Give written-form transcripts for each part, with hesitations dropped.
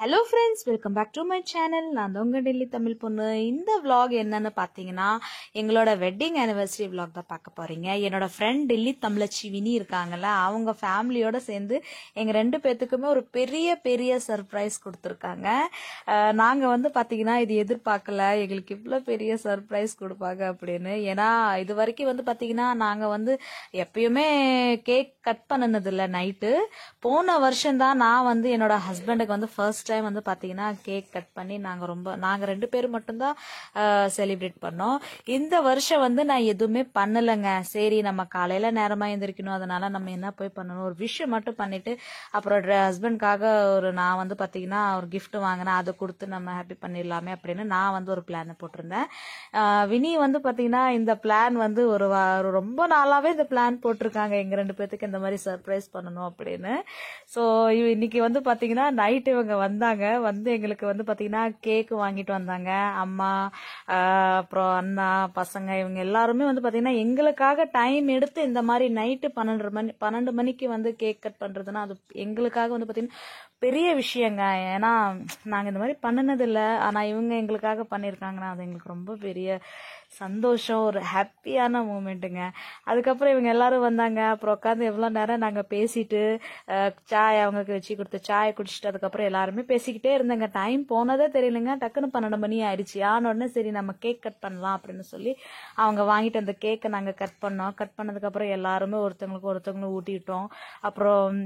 Hello friends, welcome back to my channel. நான் உங்க டெல்லி தமிழ் பொண்ணு. இந்த vlog என்னன்னு பார்த்தீங்கன்னா, எங்களோட வெட்டிங் ஆனிவர்சரி vlog தான் பார்க்க போறீங்க. என்னோட ஃப்ரெண்ட் டெல்லி தமிழச்சி வினி இருக்காங்கல்ல, அவங்க ஃபேமிலியோட சேர்ந்து எங்க ரெண்டு பேத்துக்குமே ஒரு பெரிய பெரிய சர்ப்ரைஸ் கொடுத்துருக்காங்க. நாங்க வந்து பார்த்தீங்கன்னா இது எதிர்பார்க்கல, எங்களுக்கு இவ்வளோ பெரிய சர்ப்ரைஸ் கொடுப்பாங்க அப்படின்னு. ஏன்னா இது வரைக்கும் வந்து பார்த்தீங்கன்னா நாங்க வந்து எப்பயுமே கேக் கட் பண்ணினது இல்லை. நைட்டு போன வருஷம் தான் நான் வந்து என்னோட ஹஸ்பண்டுக்கு வந்து ஃபர்ஸ்ட் டைம் வந்து பார்த்தீங்கன்னா கேக் கட் பண்ணி நாங்கள் ரெண்டு பேரும் மட்டும்தான் செலிப்ரேட் பண்ணோம். இந்த வருஷம் வந்து நான் எதுவுமே பண்ணலைங்க. சரி, நம்ம காலையில் நேரமாக எழுந்திரிக்கணும், அதனால நம்ம என்ன போய் பண்ணணும், ஒரு விஷயம் மட்டும் பண்ணிட்டு அப்புறம் ஹஸ்பண்ட்காக நான் வந்து பார்த்தீங்கன்னா ஒரு கிஃப்ட் வாங்கினேன், அதை கொடுத்து நம்ம ஹாப்பி பண்ணிடலாமே அப்படின்னு நான் வந்து ஒரு பிளானை போட்டிருந்தேன். வினி வந்து பார்த்தீங்கன்னா இந்த பிளான் வந்து ரொம்ப நாளாகவே இந்த பிளான் போட்டிருக்காங்க, எங்கள் ரெண்டு பேர்த்துக்கு இந்த மாதிரி சர்ப்ரைஸ் பண்ணணும் அப்படின்னு. ஸோ இன்னைக்கு வந்து பார்த்தீங்கன்னா நைட்டு இவங்க வந்து எங்களுக்கு வந்து பார்த்தீங்கன்னா கேக் வாங்கிட்டு வந்தாங்க. அம்மா, அப்புறம் அண்ணா, பசங்க இவங்க எல்லாருமே வந்து பார்த்தீங்கன்னா எங்களுக்காக டைம் எடுத்து இந்த மாதிரி நைட்டு 12 மணிக்கு வந்து கேக் கட் பண்ணுறதுன்னா அது எங்களுக்காக வந்து பார்த்தீங்கன்னா பெரிய விஷயங்க. ஏன்னா நாங்கள் இந்த மாதிரி பண்ணினதில்லை, ஆனால் இவங்க எங்களுக்காக பண்ணியிருக்காங்கன்னா அது எங்களுக்கு ரொம்ப பெரிய சந்தோஷம், ஒரு ஹாப்பியான மூமெண்ட்டுங்க. அதுக்கப்புறம் இவங்க எல்லாரும் வந்தாங்க. அப்புறம் உட்காந்து எவ்வளோ நேரம் நாங்கள் பேசிட்டு சாய் அவங்களுக்கு வச்சு கொடுத்து சாயை குடிச்சிட்டு அதுக்கப்புறம் எல்லாருமே பேசிக்கிட்டே இருந்தேங்க. டைம் போனதே தெரியலங்க. டக்குன்னு 12 மணி ஆயிடுச்சு. உடனே சரி நம்ம கேக் கட் பண்ணலாம் அப்படின்னு சொல்லி அவங்க வாங்கிட்டு அந்த கேக்கை நாங்கள் கட் பண்ணோம். கட் பண்ணதுக்கப்புறம் எல்லாருமே ஒருத்தவங்களும் ஊட்டிட்டோம். அப்புறம்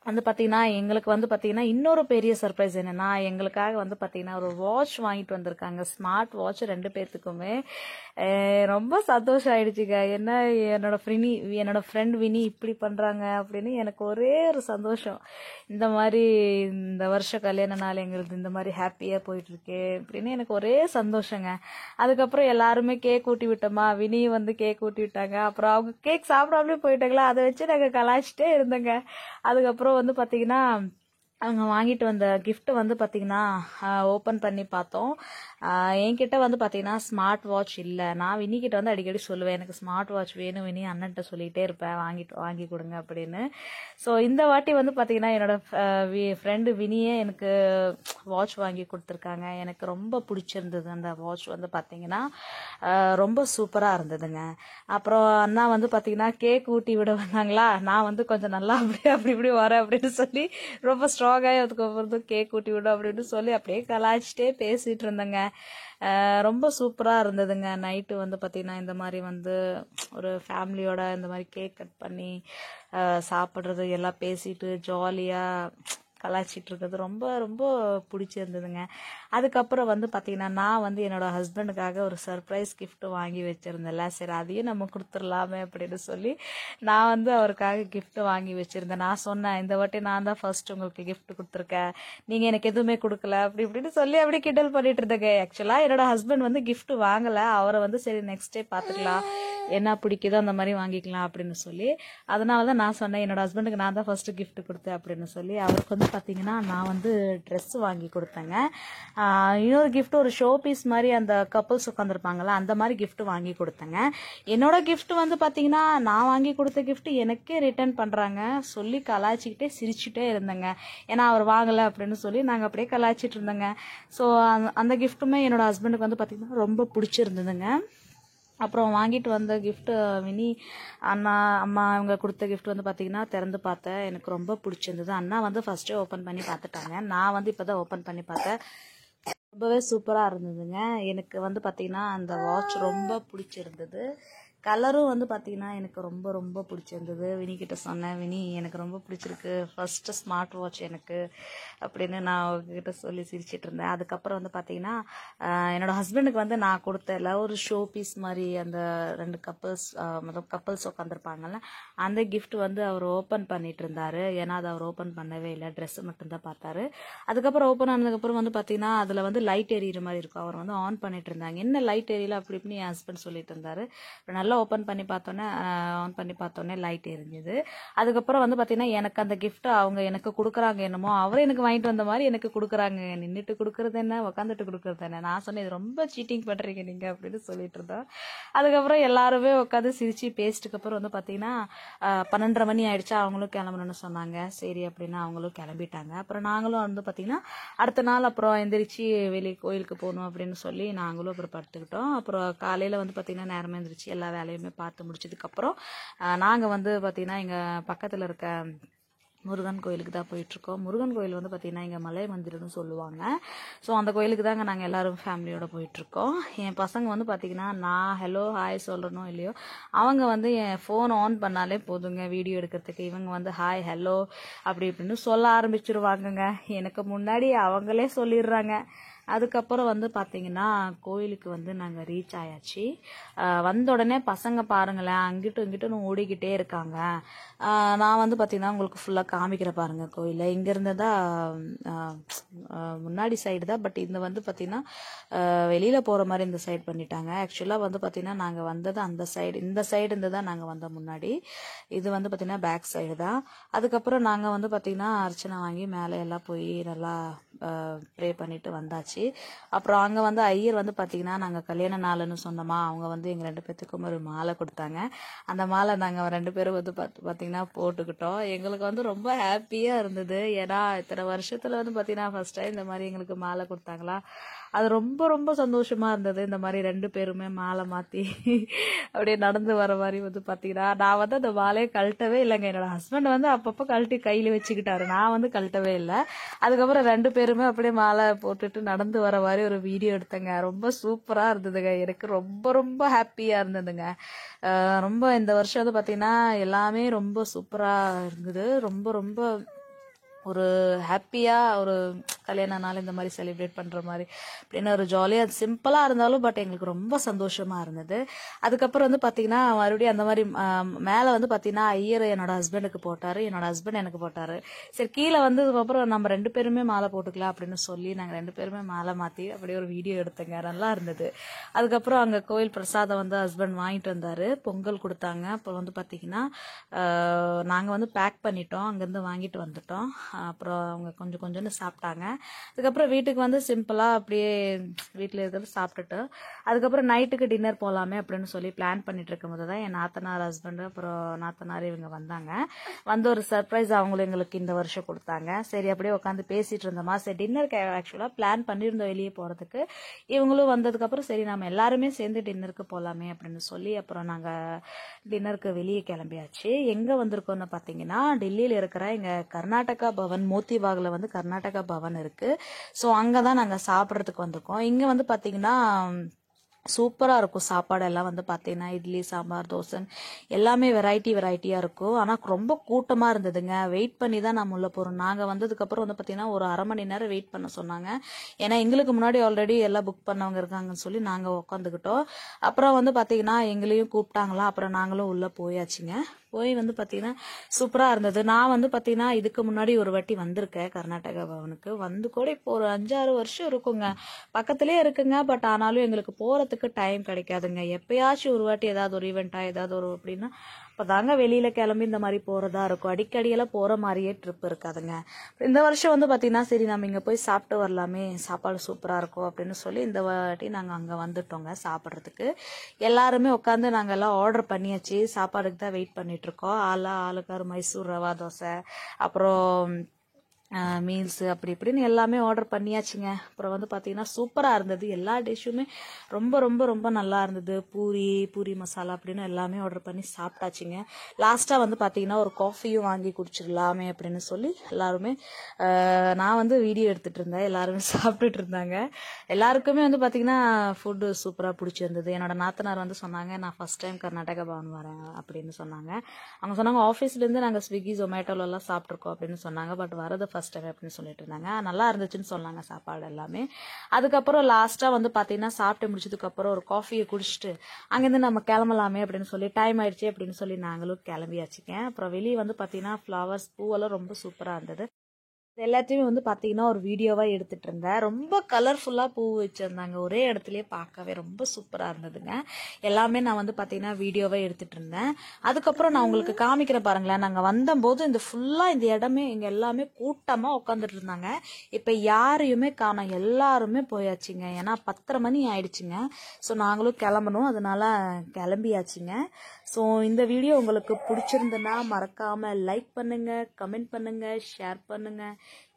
வந்து பார்த்தீங்கன்னா எங்களுக்கு வந்து பார்த்தீங்கன்னா இன்னொரு பெரிய சர்ப்ரைஸ் என்னன்னா, எங்களுக்காக வந்து பார்த்தீங்கன்னா ஒரு வாட்ச் வாங்கிட்டு வந்திருக்காங்க, ஸ்மார்ட் வாட்ச். ரெண்டு பேர்த்துக்குமே ரொம்ப சந்தோஷம் ஆயிடுச்சுங்க. என்ன என்னோட ஃப்ரெண்ட் வினி இப்படி பண்ணுறாங்க அப்படின்னு எனக்கு ஒரே ஒரு சந்தோஷம். இந்த மாதிரி இந்த வருஷம் கல்யாண நாள் எங்களுக்கு இந்த மாதிரி ஹாப்பியாக போயிட்டுருக்கு அப்படின்னு எனக்கு ஒரே சந்தோஷங்க. அதுக்கப்புறம் எல்லாருமே கேக் ஊட்டி விட்டோமா, வினி வந்து கேக் ஊட்டி விட்டாங்க. அப்புறம் அவங்க கேக் சாப்பிடாமலே போயிட்டாங்களா, அதை வச்சு நாங்கள் கலாய்ச்சிட்டே இருந்தோங்க. அதுக்கப்புறம் வந்து பார்த்தீங்கன்னா அவங்க வாங்கிட்டு வந்த கிஃப்ட் வந்து பார்த்தீங்கன்னா ஓப்பன் பண்ணி பார்த்தோம். என்கிட்ட வந்து பார்த்தீங்கன்னா ஸ்மார்ட் வாட்ச் இல்லை. நான் வினிக்கிட்ட வந்து அடிக்கடி சொல்லுவேன், எனக்கு ஸ்மார்ட் வாட்ச் வேணும் வினி, அண்ணன்ட்ட சொல்லிகிட்டே இருப்பேன் வாங்கி கொடுங்க அப்படின்னு. ஸோ இந்த வாட்டி வந்து பார்த்தீங்கன்னா என்னோட ஃப்ரெண்டு வினியே எனக்கு வாட்ச் வாங்கி கொடுத்துருக்காங்க. எனக்கு ரொம்ப பிடிச்சிருந்தது அந்த வாட்ச் வந்து பார்த்தீங்கன்னா ரொம்ப சூப்பராக இருந்ததுங்க. அப்புறம் அண்ணா வந்து பார்த்தீங்கன்னா கேக் ஊட்டி விட வந்தாங்களா, நான் வந்து கொஞ்சம் நல்லா அப்படி இப்படி வரேன் அப்படின்னு சொல்லி ரொம்ப ஸ்ட்ராங்காக அதுக்கப்புறம் கேக் ஊட்டி விடும் அப்படின்னு சொல்லி அப்படியே கலாய்ச்சிட்டே பேசிகிட்டு இருந்தேங்க. ரொம்ப சூப்பராக இருந்ததுங்க. நைட்டு வந்து பார்த்திங்கன்னா இந்த மாதிரி வந்து ஒரு ஃபேமிலியோட இந்த மாதிரி கேக் கட் பண்ணி சாப்பிட்றது எல்லாம் பேசிட்டு ஜாலியாக கலாய்ச்சிட்டு இருக்கிறது ரொம்ப ரொம்ப பிடிச்சிருந்ததுங்க. அதுக்கப்புறம் வந்து பார்த்தீங்கன்னா நான் வந்து என்னோட ஹஸ்பண்டுக்காக ஒரு சர்ப்ரைஸ் கிஃப்ட் வாங்கி வச்சுருந்தேன்ல, சரி அதையும் நம்ம கொடுத்துடலாமே அப்படின்னு சொல்லி நான் வந்து அவருக்காக கிஃப்ட் வாங்கி வச்சுருந்தேன். நான் சொன்னேன், இந்த வாட்டி நான் தான் ஃபர்ஸ்ட் உங்களுக்கு கிஃப்ட் கொடுத்துருக்கேன், நீங்கள் எனக்கு எதுவுமே கொடுக்கல அப்படி இப்படின்னு சொல்லி அப்படி கிண்டல் பண்ணிட்டு இருந்தேங்க. ஆக்சுவலாக என்னோட ஹஸ்பண்ட் வந்து கிஃப்ட் வாங்கலை, அவரை வந்து சரி நெக்ஸ்ட் டே பார்த்துக்கலாம், என்ன பிடிக்குதோ அந்த மாதிரி வாங்கிக்கலாம் அப்படின்னு சொல்லி. அதனால தான் நான் சொன்னேன் என்னோட ஹஸ்பண்டுக்கு நான் தான் ஃபர்ஸ்ட் கிஃப்ட் கொடுத்தேன் அப்படின்னு சொல்லி. அவருக்கு வந்து பார்த்தீங்கன்னா நான் வந்து ட்ரெஸ் வாங்கி கொடுத்தேங்க. இன்னொரு கிஃப்ட் ஒரு ஷோ பீஸ் மாதிரி அந்த கப்புள்ஸ் உட்காந்துருப்பாங்களா அந்த மாதிரி கிஃப்ட் வாங்கி கொடுத்தேங்க. என்னோட கிஃப்ட் வந்து பார்த்தீங்கன்னா நான் வாங்கி கொடுத்த கிஃப்ட் எனக்கே ரிட்டர்ன் பண்ணுறாங்க சொல்லி கலாய்ச்சிக்கிட்டே சிரிச்சுட்டே இருந்தேங்க. ஏன்னா அவர் வாங்கலை அப்படின்னு சொல்லி நாங்கள் அப்படியே கலாய்ச்சிட்டு இருந்தோங்க. ஸோ அந்த கிஃப்ட்டுமே என்னோட ஹஸ்பண்டுக்கு வந்து பார்த்தீங்கன்னா ரொம்ப பிடிச்சிருந்ததுங்க. அப்புறம் வாங்கிட்டு வந்த கிஃப்ட் வினி அண்ணா அம்மா இவங்க கொடுத்த கிஃப்ட் வந்து பார்த்தீங்கன்னா திறந்து பார்த்தேன், எனக்கு ரொம்ப பிடிச்சிருந்தது. அண்ணா வந்து ஃபர்ஸ்டே ஓப்பன் பண்ணி பார்த்துட்டாங்க, நான் வந்து இப்போ தான் ஓப்பன் பண்ணி பார்த்தேன். ரொம்பவே சூப்பராக இருந்ததுங்க. எனக்கு வந்து பார்த்தீங்கன்னா அந்த வாட்ச் ரொம்ப பிடிச்சிருந்தது. கலரும் வந்து பார்த்தீங்கன்னா எனக்கு ரொம்ப ரொம்ப பிடிச்சிருந்தது. வினிக்கிட்ட சொன்னேன், வினி எனக்கு ரொம்ப பிடிச்சிருக்கு, ஃபர்ஸ்ட்டு ஸ்மார்ட் வாட்ச் எனக்கு அப்படின்னு நான் அவங்ககிட்ட சொல்லி சிரிச்சிட்டு இருந்தேன். அதுக்கப்புறம் வந்து பார்த்தீங்கன்னா என்னோட ஹஸ்பண்டுக்கு வந்து நான் கொடுத்தல ஒரு ஷோ பீஸ் மாதிரி அந்த ரெண்டு கப்பல்ஸ் உட்காந்துருப்பாங்கல்ல அந்த கிஃப்ட் வந்து அவர் ஓப்பன் பண்ணிட்டு இருந்தாரு. ஏன்னா அதை அவர் ஓப்பன் பண்ணவே இல்லை, ட்ரெஸ்ஸு மட்டும்தான் பார்த்தாரு. அதுக்கப்புறம் ஓப்பன் ஆனதுக்கப்புறம் வந்து பார்த்தீங்கன்னா அதில் வந்து லைட் எரியிற மாதிரி இருக்கும், அவர் வந்து ஆன் பண்ணிட்டு இருந்தாங்க. என்ன லைட் எரியல அப்படி இப்படின்னு என் ஹஸ்பண்ட் சொல்லிட்டு இருந்தாரு. நல்லா நல்லா ஓப்பன் பண்ணி பார்த்தோன்னே ஆன் பண்ணி பார்த்தோன்னே லைட் எரிஞ்சுது. அதுக்கப்புறம் வந்து பார்த்தீங்கன்னா எனக்கு அந்த கிஃப்ட் அவங்க எனக்கு கொடுக்குறாங்க என்னமோ, அவரும் எனக்கு வாங்கிட்டு வந்த மாதிரி எனக்கு கொடுக்குறாங்க. நின்றுட்டு கொடுக்குறது என்ன, உட்காந்துட்டு கொடுக்குறது என்ன. நான் சொன்னேன் இது ரொம்ப சீட்டிங் பண்ணுறீங்க நீங்கள் அப்படின்னு சொல்லிட்டு இருந்தோம். அதுக்கப்புறம் எல்லாருமே உட்காந்து சிரிச்சு பேசிட்டுக்கு அப்புறம் வந்து பார்த்தீங்கன்னா 12:30 மணி ஆயிடுச்சா, அவங்களும் கிளம்பணும்னு சொன்னாங்க. சரி அப்படின்னு அவங்களும் கிளம்பிட்டாங்க. அப்புறம் நாங்களும் வந்து பார்த்தீங்கன்னா அடுத்த நாள் அப்புறம் எந்திரிச்சு வெளியே கோயிலுக்கு போகணும் அப்படின்னு சொல்லி நாங்களும் அப்புறம் படுத்துக்கிட்டோம். அப்புறம் காலையில் வந்து பார்த்தீங்கன்னா நேரமே எந்திரிச்சு எல்லா வேலையுமே பார்த்து முடிச்சதுக்கப்புறம் நாங்கள் வந்து பார்த்தீங்கன்னா எங்கள் பக்கத்தில் இருக்க முருகன் கோயிலுக்கு தான் போயிட்டுருக்கோம். முருகன் கோயில் வந்து பார்த்திங்கன்னா இங்கே மலை மந்திரம்னு சொல்லுவாங்க. ஸோ அந்த கோயிலுக்கு தாங்க நாங்கள் எல்லோரும் ஃபேமிலியோடு போயிட்டுருக்கோம். என் பசங்க வந்து பார்த்திங்கன்னா நான் ஹலோ ஹாய் சொல்லணும் இல்லையோ, அவங்க வந்து என் ஃபோன் ஆன் பண்ணாலே போதுங்க வீடியோ எடுக்கிறதுக்கு. இவங்க வந்து ஹாய் ஹலோ அப்படி இப்படின்னு சொல்ல ஆரம்பிச்சிருவாங்கங்க. எனக்கு முன்னாடி அவங்களே சொல்லிடுறாங்க. அதுக்கப்புறம் வந்து பார்த்தீங்கன்னா கோயிலுக்கு வந்து நாங்கள் ரீச் ஆயாச்சு. வந்த உடனே பசங்க பாருங்களேன் அங்கிட்டும் இங்கிட்டும் ஓடிக்கிட்டே இருக்காங்க. நான் வந்து பார்த்தீங்கன்னா உங்களுக்கு ஃபுல்லாக காமிக்கிற பாருங்க கோயிலை. இங்கேருந்து தான் முன்னாடி சைடு தான், பட் இந்த வந்து பார்த்தீங்கன்னா வெளியில் போகிற மாதிரி இந்த சைடு பண்ணிட்டாங்க. ஆக்சுவலாக வந்து பார்த்தீங்கன்னா நாங்கள் வந்தது அந்த சைடு, இந்த சைடு இருந்து தான் நாங்கள் வந்தோம் முன்னாடி. இது வந்து பார்த்தீங்கன்னா பேக் சைடு தான். அதுக்கப்புறம் நாங்கள் வந்து பார்த்தீங்கன்னா அர்ச்சனை வாங்கி மேலே எல்லாம் போய் நல்லா ப்ரே பண்ணிட்டு வந்தாச்சு. அப்புறம் அங்கே வந்து ஐயர் வந்து பார்த்தீங்கன்னா நாங்கள் கல்யாண நாள்னு சொன்னோமா, அவங்க வந்து எங்கள் 2 பேர்த்துக்கும் ஒரு மாலை கொடுத்தாங்க. அந்த மாலை நாங்கள் 2 பேரும் வந்து பார்த்தீங்கன்னா போட்டுக்கிட்டோம். எங்களுக்கு வந்து ரொம்ப ஹாப்பியாக இருந்தது. ஏன்னா இத்தனை வருஷத்தில் வந்து பார்த்தீங்கன்னா ஃபர்ஸ்ட் டைம் இந்த மாதிரி எங்களுக்கு மாலை கொடுத்தாங்களா, அது ரொம்ப ரொம்ப சந்தோஷமாக இருந்தது. இந்த மாதிரி 2 பேருமே மாலை மாற்றி அப்படியே நடந்து வர மாதிரி வந்து பார்த்தீங்கன்னா நான் வந்து அந்த மாலையை கழட்டவே இல்லைங்க. என்னோட ஹஸ்பண்ட் வந்து அப்பப்போ கழட்டி கையில் வச்சுக்கிட்டாரு, நான் வந்து கழட்டவே இல்லை. அதுக்கப்புறம் 2 பேருமே அப்படியே மாலை போட்டுட்டு நடந்து வர மாதிரி ஒரு வீடியோ எடுத்தேங்க. ரொம்ப சூப்பராக இருந்ததுங்க. எனக்கு ரொம்ப ரொம்ப ஹாப்பியாக இருந்ததுங்க. ரொம்ப இந்த வருஷம் வந்து பார்த்தீங்கன்னா எல்லாமே ரொம்ப சூப்பராக இருந்தது. ரொம்ப ரொம்ப ஒரு ஹாப்பியாக ஒரு கல்யாண நாள் இந்த மாதிரி செலிப்ரேட் பண்ணுற மாதிரி அப்படின்னு ஒரு ஜாலியாக சிம்பிளாக இருந்தாலும் பட் எங்களுக்கு ரொம்ப சந்தோஷமாக இருந்தது. அதுக்கப்புறம் வந்து பார்த்திங்கன்னா மறுபடியும் அந்த மாதிரி மேலே வந்து பார்த்திங்கன்னா ஐயர் என்னோட ஹஸ்பண்டுக்கு போட்டார், என்னோட ஹஸ்பண்ட் எனக்கு போட்டார். சரி கீழே வந்ததுக்கப்புறம் நம்ம 2 பேருமே மாலை போட்டுக்கலாம் அப்படின்னு சொல்லி நாங்கள் 2 பேருமே மாலை மாற்றி அப்படியே ஒரு வீடியோ எடுத்தேங்க. நல்லா இருந்தது. அதுக்கப்புறம் அங்கே கோயில் பிரசாதம் வந்து ஹஸ்பண்ட் வாங்கிட்டு வந்தார், பொங்கல் கொடுத்தாங்க. அப்போ வந்து பார்த்திங்கன்னா நாங்கள் வந்து பேக் பண்ணிட்டோம், அங்கேருந்து வாங்கிட்டு வந்துட்டோம். அப்புறம் அவங்க கொஞ்சம் கொஞ்சோன்னு சாப்பிட்டாங்க. அதுக்கப்புறம் வீட்டுக்கு வந்து சிம்பிளாக அப்படியே வீட்டில் இருக்கிறது சாப்பிட்டுட்டு அதுக்கப்புறம் நைட்டுக்கு டின்னர் போகலாமே அப்படின்னு சொல்லி பிளான் பண்ணிட்டு இருக்கும் போது தான் என் நாத்தனார் ஹஸ்பண்டு அப்புறம் நாத்தனார் இவங்க வந்தாங்க. வந்து ஒரு சர்ப்ரைஸ் அவங்களும் எங்களுக்கு இந்த வருஷம் கொடுத்தாங்க. சரி அப்படியே உட்காந்து பேசிட்டு இருந்தோமா, சரி டின்னருக்கு ஆக்சுவலாக பிளான் பண்ணியிருந்தோம் வெளியே போகிறதுக்கு. இவங்களும் வந்ததுக்கப்புறம் சரி நம்ம எல்லாருமே சேர்ந்து டின்னருக்கு போகலாமே அப்படின்னு சொல்லி அப்புறம் நாங்கள் டின்னருக்கு வெளியே கிளம்பியாச்சு. எங்கே வந்திருக்கோம்னு பார்த்தீங்கன்னா டெல்லியில் இருக்கிற எங்கள் கர்நாடகா பவன், மோத்திபாகில் வந்து கர்நாடகா பவன் இருக்குது. ஸோ அங்கே தான் நாங்கள் சாப்பிட்றதுக்கு வந்திருக்கோம். இங்கே வந்து பார்த்தீங்கன்னா சூப்பராக இருக்கும் சாப்பாடு எல்லாம் வந்து பார்த்தீங்கன்னா இட்லி சாம்பார் தோசை எல்லாமே வெரைட்டியாக இருக்கும். ஆனால் ரொம்ப கூட்டமாக இருந்ததுங்க. வெயிட் பண்ணி தான் நம்ம உள்ளே போகிறோம். நாங்கள் வந்ததுக்கப்புறம் வந்து பார்த்தீங்கன்னா ஒரு 1/2 மணி நேரம் வெயிட் பண்ண சொன்னாங்க. ஏன்னா எங்களுக்கு முன்னாடி ஆல்ரெடி எல்லாம் புக் பண்ணவங்க இருக்காங்கன்னு சொல்லி நாங்கள் உட்காந்துக்கிட்டோம். அப்புறம் வந்து பார்த்தீங்கன்னா எங்களையும் கூப்பிட்டாங்களா, அப்புறம் நாங்களும் உள்ளே போயாச்சுங்க. போய் வந்து பார்த்தீங்கன்னா சூப்பராக இருந்தது. நான் வந்து பார்த்தீங்கன்னா இதுக்கு முன்னாடி ஒரு வாட்டி வந்திருக்கேன் கர்நாடகா பவனுக்கு. வந்து கூட இப்போ ஒரு 5-6 வருஷம் இருக்குங்க. பக்கத்துலேயே இருக்குங்க. பட் ஆனாலும் எங்களுக்கு போகிறதுக்கு டைம் கிடைக்காதுங்க. எப்பயாச்சும் ஒரு வாட்டி ஏதாவது ஒரு ஈவெண்ட்டாக ஏதாவது ஒரு அப்படின்னா இப்போ தாங்க வெளியில் கிளம்பி இந்த மாதிரி போகிறதா இருக்கும். அடிக்கடியெல்லாம் போகிற மாதிரியே ட்ரிப் இருக்காதுங்க. இந்த வருஷம் வந்து பார்த்தீங்கன்னா சரி நம்ம இங்கே போய் சாப்பிட்டு வரலாமே, சாப்பாடு சூப்பராக இருக்கும் அப்படின்னு சொல்லி இந்த வாட்டி நாங்கள் அங்கே வந்துட்டோங்க சாப்பிட்றதுக்கு. எல்லாருமே உட்காந்து நாங்கள் எல்லாம் ஆர்டர் பண்ணியாச்சு. சாப்பாடுக்கு தான் வெயிட் பண்ணிகிட்ருக்கோம். ஆளுக்காரு மைசூர் ரவா தோசை, அப்புறம் மீல்ஸு அப்படி இப்படின்னு எல்லாமே ஆர்டர் பண்ணியாச்சுங்க. அப்புறம் வந்து பார்த்தீங்கன்னா சூப்பராக இருந்தது. எல்லா டிஷ்ஷுமே ரொம்ப ரொம்ப ரொம்ப நல்லா இருந்தது. பூரி மசாலா அப்படின்னு எல்லாமே ஆர்டர் பண்ணி சாப்பிட்டாச்சுங்க. லாஸ்ட்டாக வந்து பார்த்தீங்கன்னா ஒரு காஃபியும் வாங்கி குடிச்சிடலாமே அப்படின்னு சொல்லி எல்லாருமே நான் வந்து வீடியோ எடுத்துகிட்டு இருந்தேன். எல்லாருமே சாப்பிட்டுட்டு இருந்தாங்க. எல்லாருக்குமே வந்து பார்த்தீங்கன்னா ஃபுட்டு சூப்பராக பிடிச்சிருந்தது. என்னோட நாத்தனார் வந்து சொன்னாங்க நான் ஃபஸ்ட் டைம் கர்நாடகா பவன் வரேன் அப்படின்னு சொன்னாங்க. அவங்க சொன்னாங்க ஆஃபீஸ்லேருந்து நாங்கள் ஸ்விக்கி ஜொமேட்டோலலாம் சாப்பிட்ருக்கோம் அப்படின்னு சொன்னாங்க. பட் வரது ஃபர்ஸ்ட் டைம் அப்படின்னு சொல்லிட்டு இருந்தாங்க. நல்லா இருந்துச்சுன்னு சொன்னாங்க சாப்பாடு எல்லாமே. அதுக்கப்புறம் லாஸ்ட்டாக வந்து பார்த்தீங்கன்னா சாப்பிட்டு முடிச்சதுக்கப்புறம் ஒரு காஃபியை குடிச்சிட்டு அங்கேருந்து நம்ம கிளம்பலாமே அப்படின்னு சொல்லி டைம் ஆயிடுச்சு அப்படின்னு சொல்லி நாங்களும் கிளம்பியாச்சுங்க. அப்புறம் வெளியே வந்து பார்த்தீங்கன்னா ஃப்ளவர்ஸ் பூவெல்லாம் ரொம்ப சூப்பராக இருந்தது. எல்லாத்தையுமே வந்து பார்த்தீங்கன்னா ஒரு வீடியோவாக எடுத்துகிட்டு இருந்தேன். ரொம்ப கலர்ஃபுல்லாக பூ வச்சுருந்தாங்க. ஒரே இடத்துலையே பார்க்கவே ரொம்ப சூப்பராக இருந்ததுங்க. எல்லாமே நான் வந்து பார்த்தீங்கன்னா வீடியோவாக எடுத்துகிட்டு இருந்தேன். அதுக்கப்புறம் நான் உங்களுக்கு காமிக்கிறேன் பாருங்களேன். நாங்கள் வந்தபோது இந்த இடமே இங்கே எல்லாமே கூட்டமாக உட்காந்துட்டு இருந்தாங்க. இப்போ யாரையுமே காணோம், எல்லாருமே போயாச்சுங்க. ஏன்னா 10:30 மணி ஆயிடுச்சுங்க. ஸோ நாங்களும் கிளம்பணும், அதனால கிளம்பியாச்சுங்க. ஸோ இந்த வீடியோ உங்களுக்கு பிடிச்சிருந்துன்னா மறக்காமல் லைக் பண்ணுங்கள், கமெண்ட் பண்ணுங்கள், ஷேர் பண்ணுங்கள்.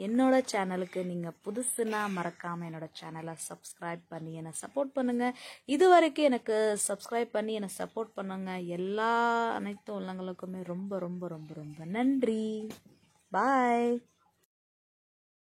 என்னோட சேனலுக்கு நீங்கள் புதுசுன்னா மறக்காமல் என்னோட சேனலை சப்ஸ்கிரைப் பண்ணி என்னை சப்போர்ட் பண்ணுங்கள். இது வரைக்கும் எனக்கு சப்ஸ்கிரைப் பண்ணி என்னை சப்போர்ட் பண்ணுங்க. அனைத்து உள்ளங்களுக்குமே ரொம்ப ரொம்ப ரொம்ப ரொம்ப நன்றி. பாய்.